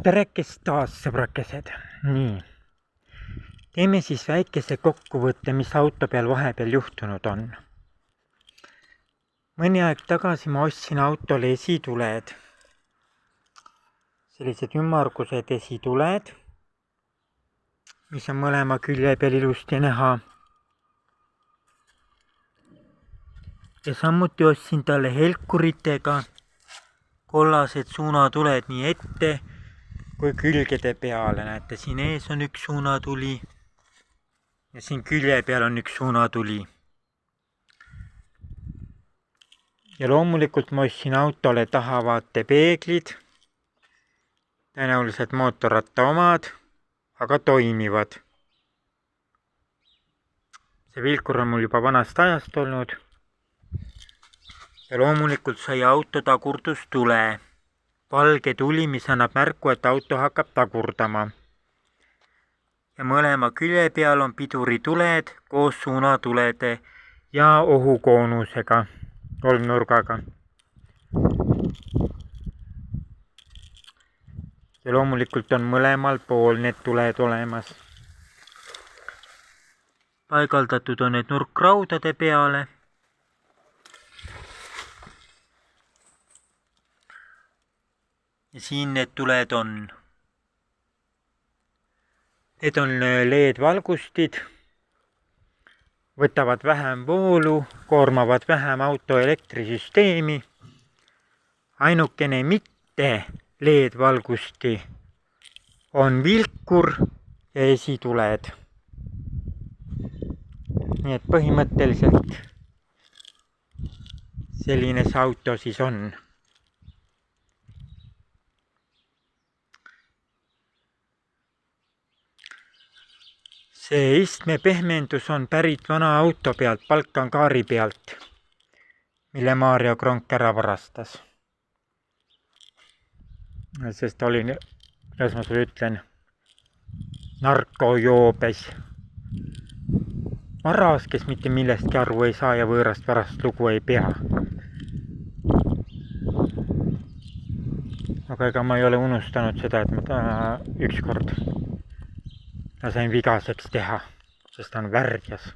Terekest taas, sõbrakesed. Nii. Teeme siis väikese kokkuvõtte, mis auto peal vahepeal juhtunud on. Mõni aeg tagasi ma ostsin autole esituled. Sellised ümmargused esituled, mis on mõlema külje peal ilusti näha. Ja samuti ostsin talle helkuritega kollased suunatuled nii ette kui külgede peale. Näete, siin ees on üks suunatuli ja siin külje peal on üks suunatuli. Ja loomulikult ma ostsin autole tahavaatepeeglid, tõenäoliselt mootorratta omad, aga toimivad. See vilkur on mul juba vanast ajast olnud. Ja loomulikult sai auto tagurdustule. Valge tuli, mis annab märku, et auto hakkab tagurdama. Ja mõlema külje peal on pidurituled koos suunatulede ja ohukoonusega, kolmnurgaga. Ja loomulikult on mõlemal pool need tuled olemas. Paigaldatud on need nurkraudade peale. Ja siin need tuled on. Need on LED-valgustid, võtavad vähem voolu, koormavad vähem auto elektrisüsteemi. Ainukene mitte LED-valgusti on vilkur ja esituled. Nii et põhimõtteliselt selline see auto siis on. See istme pehmendus on pärit vana auto pealt, Balkan-kaari pealt, mille Mario Kronk ära varastas. Sest olin, kuidas ma sulle ütlen, narkojoobes varas, kes mitte millestki aru ei saa ja võõrast varast lugu ei pea. Aga ega ma ei ole unustanud seda, et ma ükskord sain vigaseks teha, sest ta on värdjas.